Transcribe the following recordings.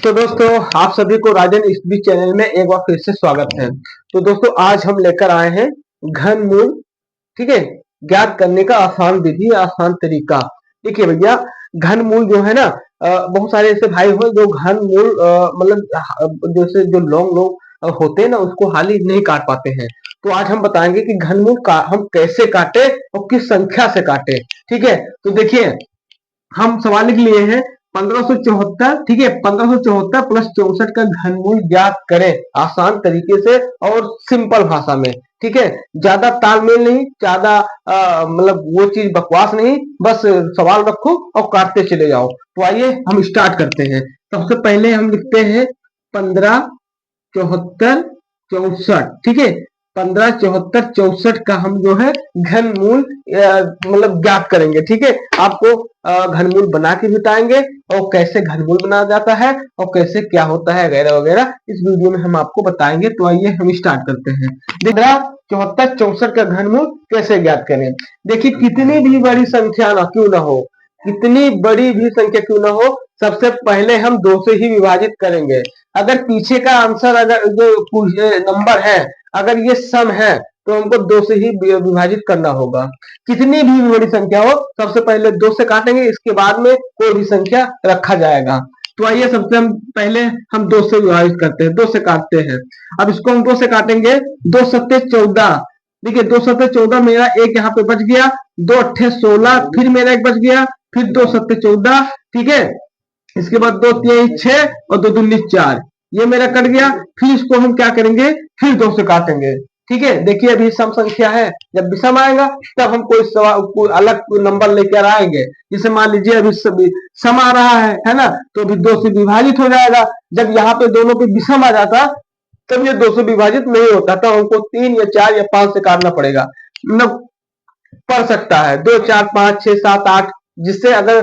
तो दोस्तों आप सभी को राजन स्टडी चैनल में एक बार फिर से स्वागत है। तो दोस्तों आज हम लेकर आए हैं घनमूल, ठीक है, ज्ञात करने का आसान विधि, आसान तरीका। देखिए भैया, घनमूल जो है ना, बहुत सारे ऐसे भाई हो जो घनमूल मतलब जैसे जो लॉन्ग लॉन्ग होते हैं ना, उसको हाली नहीं काट पाते हैं। तो आज हम बताएंगे कि घनमूल का हम कैसे काटे और किस संख्या से काटे। ठीक है, तो देखिए हम सवाल लिख लिए हैं 1574, ठीक है, 1574 प्लस 64 का घनमूल ज्ञात करें आसान तरीके से और सिंपल भाषा में। ठीक है, ज्यादा तालमेल नहीं, ज्यादा मतलब वो चीज बकवास नहीं, बस सवाल रखो और काटते चले जाओ। तो आइए हम स्टार्ट करते हैं। सबसे पहले हम लिखते हैं 1574 64, ठीक है, 1574 64 का हम जो है घनमूल मतलब ज्ञात करेंगे। ठीक है, आपको घनमूल बना के बताएंगे और कैसे घनमूल बनाया जाता है और कैसे क्या होता है वगैरह वगैरह इस वीडियो में हम आपको बताएंगे। तो आइए हम स्टार्ट करते हैं। 1574 64 का घनमूल कैसे ज्ञात करें। देखिए, कितनी भी बड़ी संख्या ना क्यों ना हो, कितनी बड़ी भी संख्या क्यों ना हो, सबसे पहले हम 2 से ही विभाजित करेंगे। अगर पीछे का आंसर, अगर जो नंबर है, अगर ये सम है तो हमको 2 से ही विभाजित करना होगा। कितनी भी बड़ी संख्या हो, सबसे पहले 2 से काटेंगे, इसके बाद में कोई भी संख्या रखा जाएगा। तो आइए सबसे हम पहले हम 2 से विभाजित करते हैं, 2 से काटते हैं। अब इसको हम 2 से काटेंगे, 2 सत्ते 14। देखिए 2 सत्ते 14, मेरा एक यहाँ पे बच गया, 2 अट्ठे 16, फिर मेरा एक बच गया, फिर 2 सत्ते 14, ठीक है। इसके बाद 2 तिहाई 6 और 2 दूनी 4, ये मेरा कट गया। फिर इसको हम क्या करेंगे, फिर 2 से काटेंगे। ठीक है, देखिए अभी सम संख्या है, जब विषम आएगा तब हम कोई अलग नंबर लेकर आएंगे। जैसे मान लीजिए अभी सम आ रहा है ना, तो अभी 2 से विभाजित हो जाएगा। जब यहाँ पे दोनों पे विषम आ जाता तब ये 2 से विभाजित नहीं होता, तो हमको 3 या 4 या 5 से काटना पड़ेगा। मतलब पड़ सकता है 2 4 5 6 7 8, जिससे अगर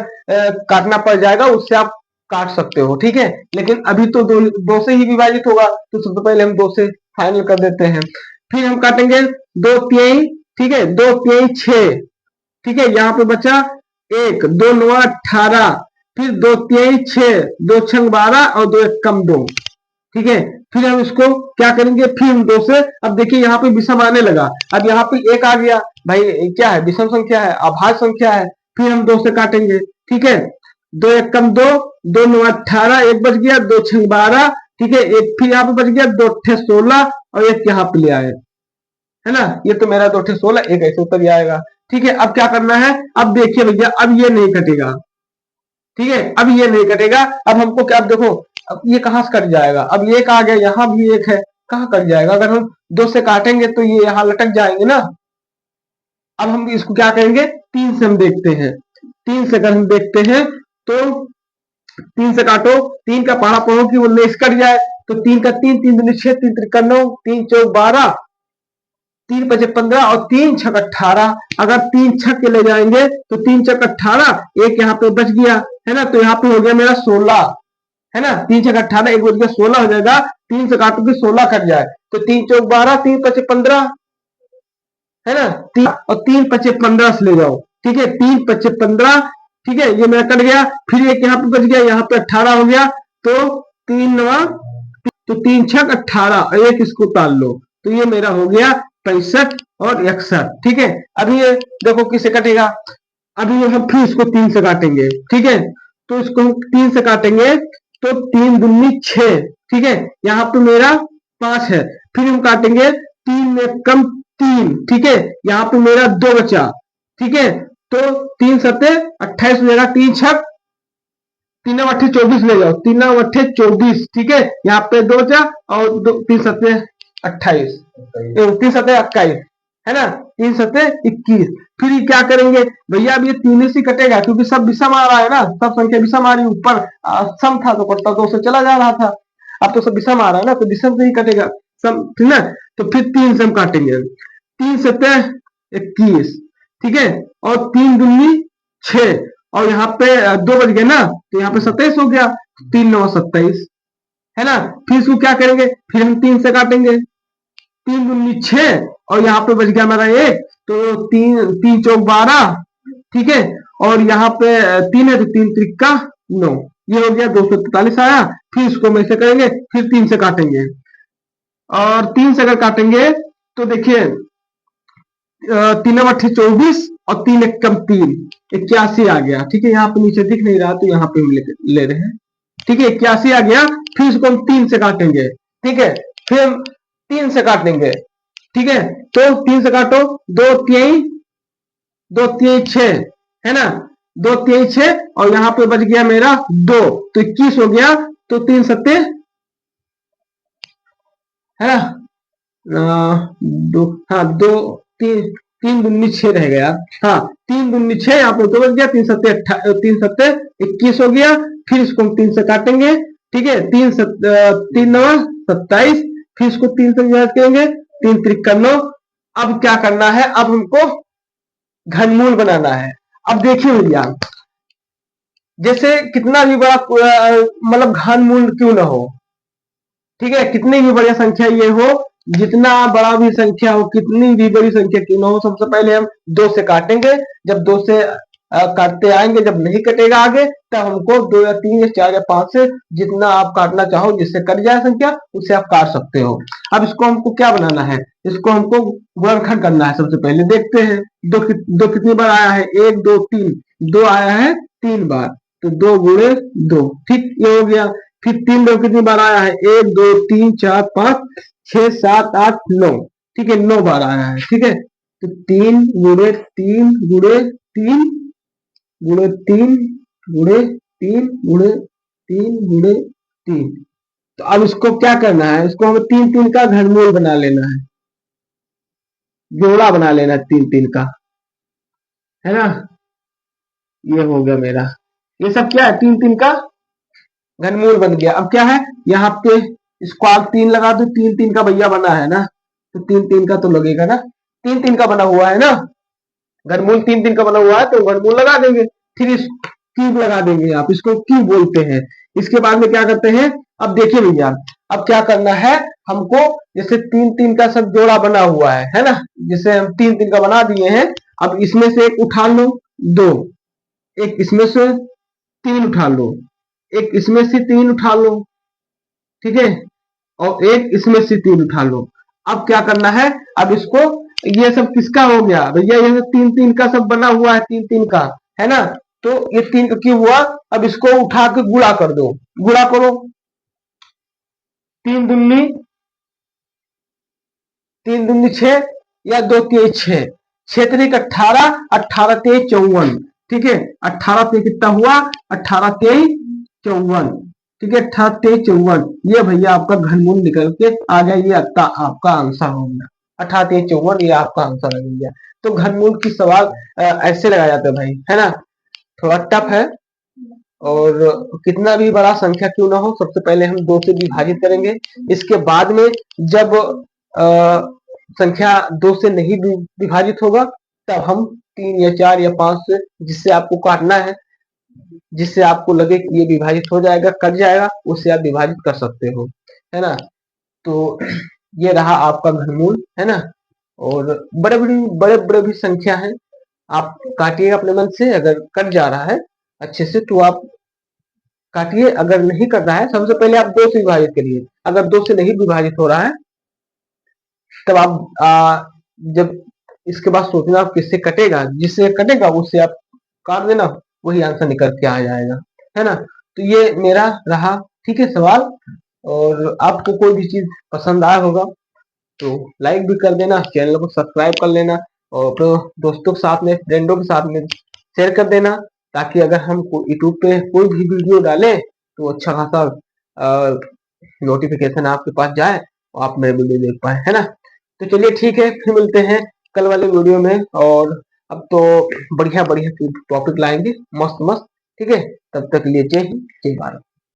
काटना पड़ जाएगा उससे आप काट सकते हो। ठीक है, लेकिन अभी तो 2 से ही विभाजित होगा, तो सबसे पहले हम 2 से फाइनल कर देते हैं। फिर हम काटेंगे 2 तिहाई, ठीक है, 2 तिहाई 6, ठीक है, यहाँ पे बचा 1, 2 9 18, फिर 2 तिहाई 6, 2 छंग 12 और 2 एक कम 2, ठीक है। फिर हम इसको क्या करेंगे, फिर हम 2 से, अब देखिए यहाँ पे विषम आने लगा, अब यहाँ पे 1 आ गया, भाई क्या है, विषम संख्या है, अभाज्य संख्या है। फिर हम 2 से काटेंगे, ठीक है, 2 एक कम 2, 2 9 18, एक बच गया, 2 छंग 12, ठीक है, एक फिर यहाँ पे बच गया, 2 अट्ठे 16 और एक यहाँ पे ले आए, है ना। ये तो मेरा 2 अट्ठे 16, एक ऐसे उत्तर आएगा। ठीक है, अब क्या करना है, अब देखिए भैया, अब ये नहीं कटेगा, ठीक है, अब ये नहीं कटेगा। अब हमको क्या, अब देखो, अब ये कहां से कट जाएगा, अब ये एक आ गया, यहाँ भी एक है, कहाँ कट जाएगा। अगर हम 2 से काटेंगे तो ये यहाँ लटक जाएंगे ना। अब हम इसको क्या करेंगे, 3 से हम देखते हैं। 3 से अगर हम देखते हैं तो 3 से काटो, 3 का पहाड़ा पढ़ो कि वो लेस कट जाए, तो 3 का 3, 3 दूनी 6, 3 त्रिका 9, 3 चौक 12, 3 पचे 15 और 3 छक 18। अगर 3 छक के ले जाएंगे तो 3 छक 18, एक यहाँ पे बच गया, है ना, तो यहाँ पे हो गया मेरा 16, है ना। 3 छक 18, एक बच गया, 16 हो जाएगा। 3 से काटो कि 16 कट जाए, तो 3 चौक 12, 3 पचे 15, है ना, 3 और 3 पचे 15 से ले जाओ, ठीक है, 3 पचे 15, ठीक है, ये मेरा कट गया। फिर एक यहाँ पे बच गया, यहाँ पे 18 हो गया, तो 3 नवा, तो 3 छक 18 और एक इसको ताल लो, तो ये मेरा हो गया 65 और 61, ठीक है। अभी ये देखो किसे कटेगा, अभी हम फिर इसको 3 से काटेंगे, ठीक है, तो इसको हम 3 से काटेंगे, तो 3 दूनी 6, ठीक है, यहाँ पे मेरा 5 है। फिर हम काटेंगे 3 में कम 3, ठीक है, यहाँ पे मेरा 2 बचा, ठीक है, तो 3 सत्ते 28 मेरा, 3 छक 3 अट्ठे 24 ले जाओ, 3 अट्ठे 24, ठीक है, यहाँ पे 2 बचा और 3 सत्ते 28, 3 सत्ते 21, है ना, 3 सत्ते 21। फिर क्या करेंगे भैया, अब ये 3 से कटेगा क्योंकि सब विषम आ रहा है ना, सब संख्या विषम आ रही, ऊपर सम था तो कटता 2 से चला जा रहा था, अब तो सब विषम आ रहा है ना, तो विषम से ही कटेगा सम, ठीक ना। तो फिर 3 से हम काटेंगे, 3 सत्ते 21, ठीक है, और 3 दूनी 6 और यहाँ पे 2 बज गए ना, तो यहाँ पे 27 हो गया, 3 9 27, है ना। फिर इसको क्या करेंगे, फिर हम 3 से काटेंगे, 3 दूनी 6 और यहाँ पे बच गया हमारा 1, तो 3 3 चौक 12, ठीक है, और यहाँ पे 3 है तो 3 त्रिका 9, ये हो गया 243 आया। फिर इसको हम ऐसे करेंगे, फिर 3 से काटेंगे, और 3 से अगर काटेंगे तो देखिए 3 अट्ठे 24 और 3 एकम 3, 81 आ गया। ठीक है, यहाँ पे नीचे दिख नहीं रहा तो यहाँ पे हम ले रहे हैं। ठीक है, 81 आ गया। फिर इसको हम 3 से काटेंगे। ठीक है, फिर हम 3 से काटेंगे। ठीक है, तो 3 से काटो, 2 3 6 है ना, 2 3 6 और यहाँ पे बच गया मेरा 2, तो 21 हो गया। तो 3 सत्ते है ना, दो, हाँ 2 3 3 दूनी 6 रह गया। हाँ 3 दूनी 6, यहाँ पे तो बच गया, 3 सत्ते 21 हो गया। फिर इसको हम 3 से काटेंगे। ठीक है, 3 9 27, फिर इसको 3 से विभाजित करेंगे, 3 त्रिक 9। अब क्या करना है, अब हमको घनमूल बनाना है। अब देखिए भैया, जैसे कितना भी बड़ा मतलब घनमूल क्यों ना हो, ठीक है, कितनी भी बड़ी संख्या ये हो, जितना बड़ा भी संख्या हो, कितनी भी बड़ी संख्या क्यों ना हो, सबसे पहले हम 2 से काटेंगे। जब 2 से काटते आएंगे, जब नहीं कटेगा आगे, तब हमको 2 या 3 या 4 या 5 से जितना आप काटना चाहो, जिससे कट जाए संख्या, उससे आप काट सकते हो। अब इसको हमको क्या बनाना है, इसको हमको गुणनखंड करना है। सबसे पहले देखते हैं दो कितनी बार आया है, 1 2 3, 2 आया है 3 बार, तो 2 गुणे 2। ठीक, ये हो गया। फिर 3 2 कितनी बार आया है, 1 2 3 4 5 6 7 8 9। ठीक है, 9 बार आया है। ठीक है, तो 3 गुणे 3 गुणे 3 गुणे 3 गुणे 3 गुणे 3 गुणे 3। तो अब इसको क्या करना है, इसको हमें 3 3 का घनमूल बना लेना है, जोड़ा बना लेना है 3 3 का, है ना। ये हो गया मेरा, ये सब क्या है, 3 3 का घनमूल बन गया। अब क्या है, यहाँ पे स्क्वायर 3 लगा दो, 3 3 का भैया बना है ना, तो 3 3 का तो लगेगा ना, 3 3 का बना हुआ है ना, घनमूल 3 3 का बना हुआ है, तो घनमूल लगा देंगे। फिर इस क्यूब लगा देंगे, आप इसको क्यूब बोलते हैं। इसके बाद में क्या करते हैं, अब देखिए भैया, अब क्या करना है हमको, जैसे 3 3 का सब जोड़ा बना हुआ है ना, जैसे हम 3 3 का बना दिए हैं। अब इसमें से एक उठा लो 2, एक इसमें से 3 उठा लो, एक इसमें से 3 उठा लो, ठीक है, और एक इसमें से 3 उठा लो। अब क्या करना है, अब इसको, ये सब किसका हो गया भैया, ये 3 3 का सब बना हुआ है, 3 3 का है ना, तो ये 3 का क्यों हुआ। अब इसको उठा के गुणा कर दो, गुणा करो, 3 दूनी 3 दूनी 6 या 2 3 6, 6 3 18, 18 3 54। ठीक है, 18 3 कितना हुआ, 18 3 54। ठीक है, 18 3 54, ये भैया आपका घनमूल निकल के आ गया, ये आपका आंसर हो गया, 18 3 54, ये आपका आंसर हो गया। तो घनमूल की सवाल ऐसे लगाया जाता है भाई, है ना, थोड़ा टफ है। और कितना भी बड़ा संख्या क्यों ना हो, सबसे पहले हम 2 से विभाजित करेंगे। इसके बाद में जब संख्या 2 से नहीं विभाजित होगा, तब हम 3 या 4 या 5 से, जिससे आपको काटना है, जिससे आपको लगे कि ये विभाजित हो जाएगा, कट जाएगा, उससे आप विभाजित कर सकते हो, है ना। तो ये रहा आपका घनमूल, है ना। और बड़े बड़े भी संख्या है, आप काटिए अपने मन से, अगर कट जा रहा है अच्छे से तो आप काटिए, अगर नहीं कर रहा है, सबसे पहले आप 2 से विभाजित करिए। अगर 2 से नहीं विभाजित हो रहा है, तब आप जब इसके बाद सोचना आप किससे कटेगा, जिससे कटेगा उससे आप काट देना, वही आंसर निकल के आ जाएगा, है ना। तो ये मेरा रहा, ठीक है, सवाल। और आपको कोई भी चीज पसंद आया होगा तो लाइक भी कर देना, चैनल को सब्सक्राइब कर लेना, और तो दोस्तों के साथ में, फ्रेंडों के साथ में शेयर कर देना, ताकि अगर हम यूट्यूब पे कोई भी वीडियो डालें तो अच्छा खासा नोटिफिकेशन आपके पास जाए और आप मेरे वीडियो देख पाए, है ना। तो चलिए ठीक है, फिर मिलते हैं कल वाले वीडियो में। और अब तो बढ़िया बढ़िया टॉपिक लाएंगे, मस्त मस्त, ठीक है। तब तक के लिए जय हिंद, जय भारत।